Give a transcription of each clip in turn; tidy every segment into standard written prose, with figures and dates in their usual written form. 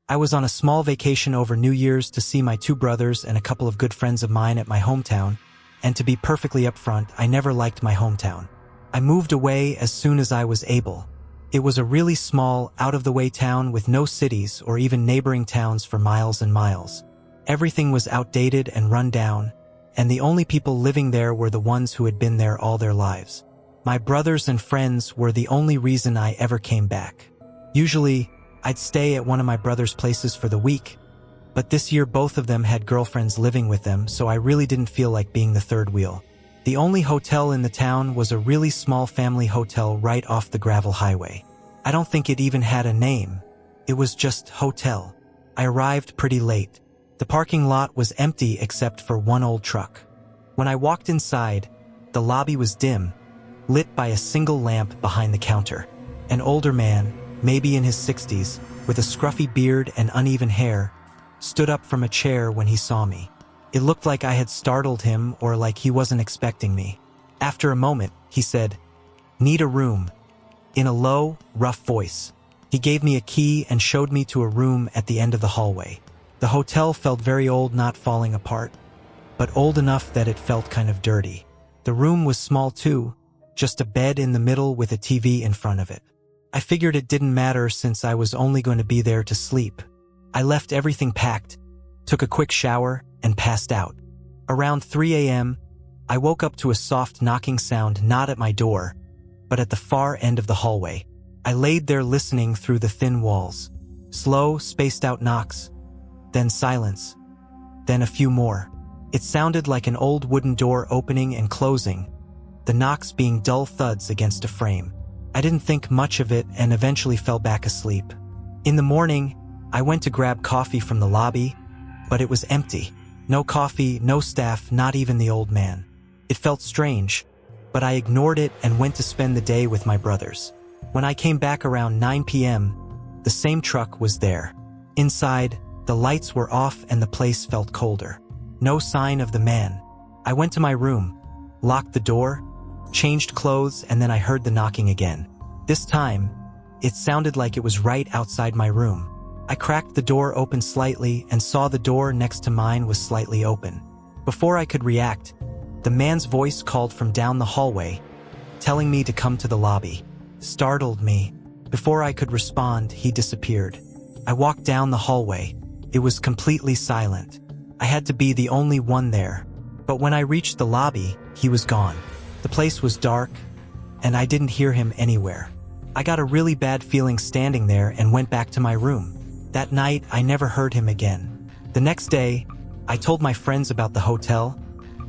I was on a small vacation over New Year's to see my 2 brothers and a couple of good friends of mine at my hometown, and to be perfectly upfront, I never liked my hometown. I moved away as soon as I was able. It was a really small, out-of-the-way town with no cities or even neighboring towns for miles and miles. Everything was outdated and run down, and the only people living there were the ones who had been there all their lives. My brothers and friends were the only reason I ever came back. Usually, I'd stay at one of my brother's places for the week, but this year both of them had girlfriends living with them, so I really didn't feel like being the third wheel. The only hotel in the town was a really small family hotel right off the gravel highway. I don't think it even had a name. It was just hotel. I arrived pretty late. The parking lot was empty except for one old truck. When I walked inside, the lobby was dim, lit by a single lamp behind the counter. An older man, maybe in his 60s, with a scruffy beard and uneven hair, stood up from a chair when he saw me. It looked like I had startled him or like he wasn't expecting me. After a moment, he said, "Need a room," in a low, rough voice. He gave me a key and showed me to a room at the end of the hallway. The hotel felt very old, not falling apart, but old enough that it felt kind of dirty. The room was small too, just a bed in the middle with a TV in front of it. I figured it didn't matter since I was only going to be there to sleep. I left everything packed, took a quick shower, and passed out. Around 3 a.m., I woke up to a soft knocking sound not at my door, but at the far end of the hallway. I laid there listening through the thin walls. Slow, spaced-out knocks, then silence, then a few more. It sounded like an old wooden door opening and closing, the knocks being dull thuds against a frame. I didn't think much of it and eventually fell back asleep. In the morning, I went to grab coffee from the lobby, but it was empty. No coffee, no staff, not even the old man. It felt strange, but I ignored it and went to spend the day with my brothers. When I came back around 9 p.m., the same truck was there. Inside, the lights were off and the place felt colder. No sign of the man. I went to my room, locked the door, changed clothes, and then I heard the knocking again. This time, it sounded like it was right outside my room. I cracked the door open slightly and saw the door next to mine was slightly open. Before I could react, the man's voice called from down the hallway, telling me to come to the lobby. Startled me. Before I could respond, he disappeared. I walked down the hallway. It was completely silent. I had to be the only one there. But when I reached the lobby, he was gone. The place was dark, and I didn't hear him anywhere. I got a really bad feeling standing there and went back to my room. That night, I never heard him again. The next day, I told my friends about the hotel,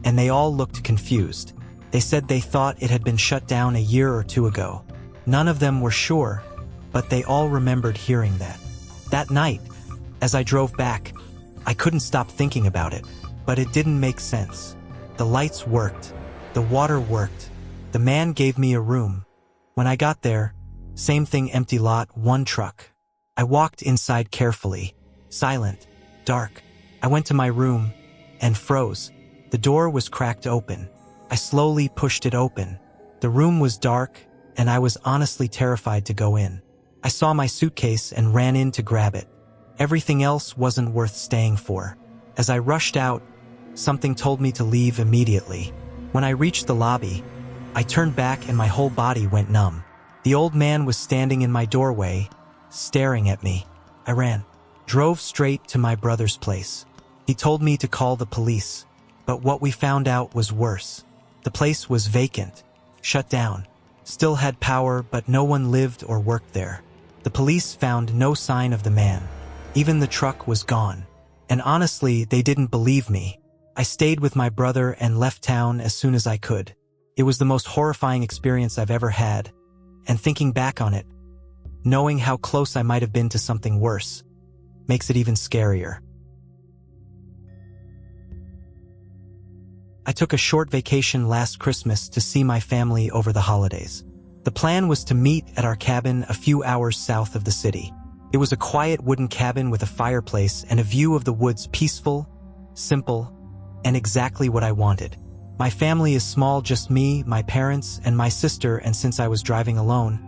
and they all looked confused. They said they thought it had been shut down a year or 2 ago. None of them were sure, but they all remembered hearing that. That night, as I drove back, I couldn't stop thinking about it, but it didn't make sense. The lights worked. The water worked. The man gave me a room. When I got there, same thing, empty lot, one truck. I walked inside carefully, silent, dark. I went to my room and froze. The door was cracked open. I slowly pushed it open. The room was dark, and I was honestly terrified to go in. I saw my suitcase and ran in to grab it. Everything else wasn't worth staying for. As I rushed out, something told me to leave immediately. When I reached the lobby, I turned back and my whole body went numb. The old man was standing in my doorway, staring at me. I ran, drove straight to my brother's place. He told me to call the police, but what we found out was worse. The place was vacant, shut down, still had power, but no one lived or worked there. The police found no sign of the man. Even the truck was gone. And honestly, they didn't believe me. I stayed with my brother and left town as soon as I could. It was the most horrifying experience I've ever had, and thinking back on it, knowing how close I might have been to something worse, makes it even scarier. I took a short vacation last Christmas to see my family over the holidays. The plan was to meet at our cabin a few hours south of the city. It was a quiet wooden cabin with a fireplace and a view of the woods, peaceful, simple, and exactly what I wanted. My family is small, just me, my parents, and my sister, and since I was driving alone,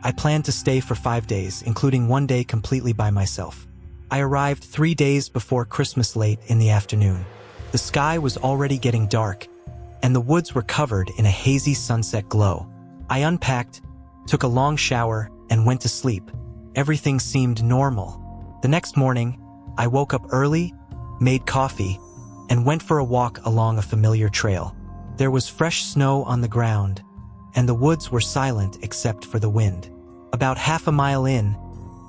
I planned to stay for 5 days, including 1 day completely by myself. I arrived 3 days before Christmas late in the afternoon. The sky was already getting dark, and the woods were covered in a hazy sunset glow. I unpacked, took a long shower, and went to sleep. Everything seemed normal. The next morning, I woke up early, made coffee, and went for a walk along a familiar trail. There was fresh snow on the ground, and the woods were silent except for the wind. About half a mile in,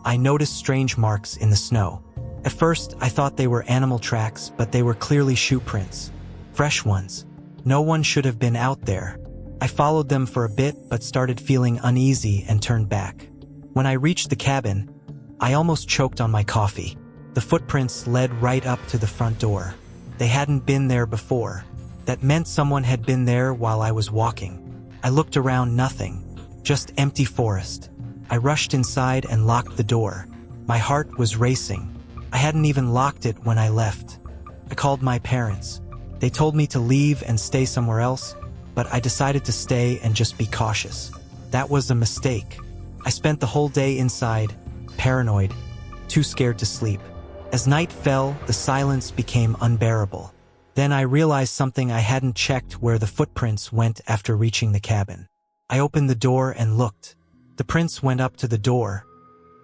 I noticed strange marks in the snow. At first, I thought they were animal tracks, but they were clearly shoe prints. Fresh ones. No one should have been out there. I followed them for a bit, but started feeling uneasy and turned back. When I reached the cabin, I almost choked on my coffee. The footprints led right up to the front door. They hadn't been there before. That meant someone had been there while I was walking. I looked around, nothing. Just empty forest. I rushed inside and locked the door. My heart was racing. I hadn't even locked it when I left. I called my parents. They told me to leave and stay somewhere else, but I decided to stay and just be cautious. That was a mistake. I spent the whole day inside, paranoid, too scared to sleep. As night fell, the silence became unbearable. Then I realized something. I hadn't checked where the footprints went after reaching the cabin. I opened the door and looked. The prints went up to the door,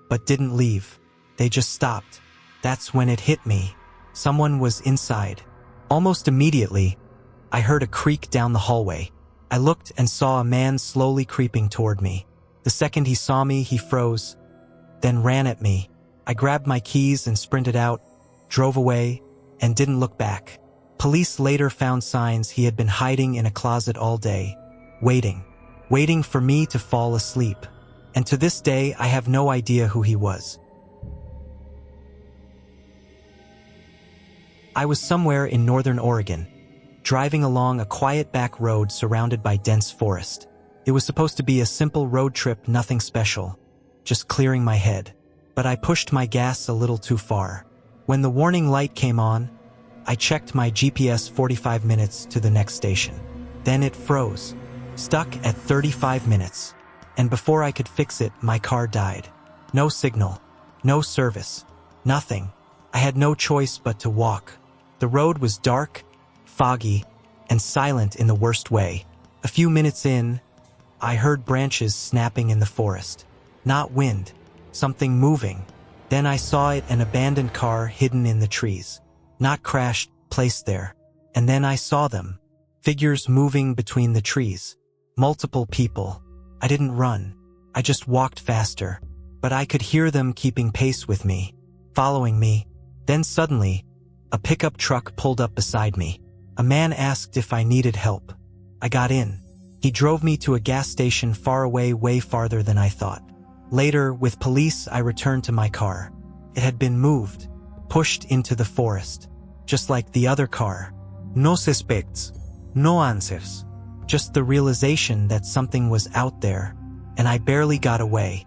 but didn't leave. They just stopped. That's when it hit me. Someone was inside. Almost immediately, I heard a creak down the hallway. I looked and saw a man slowly creeping toward me. The second he saw me, he froze, then ran at me. I grabbed my keys and sprinted out, drove away, and didn't look back. Police later found signs he had been hiding in a closet all day, waiting for me to fall asleep. And to this day, I have no idea who he was. I was somewhere in northern Oregon, driving along a quiet back road surrounded by dense forest. It was supposed to be a simple road trip, nothing special, just clearing my head. But I pushed my gas a little too far. When the warning light came on, I checked my GPS 45 minutes to the next station. Then it froze, stuck at 35 minutes. And before I could fix it, my car died. No signal, no service, nothing. I had no choice but to walk. The road was dark, foggy, and silent in the worst way. A few minutes in, I heard branches snapping in the forest. Not wind, something moving. Then I saw it, an abandoned car hidden in the trees. Not crashed, placed there. And then I saw them. Figures moving between the trees. Multiple people. I didn't run. I just walked faster. But I could hear them keeping pace with me, following me. Then suddenly, a pickup truck pulled up beside me. A man asked if I needed help. I got in. He drove me to a gas station far away, way farther than I thought. Later, with police, I returned to my car. It had been moved, pushed into the forest, just like the other car. No suspects, no answers. Just the realization that something was out there, and I barely got away.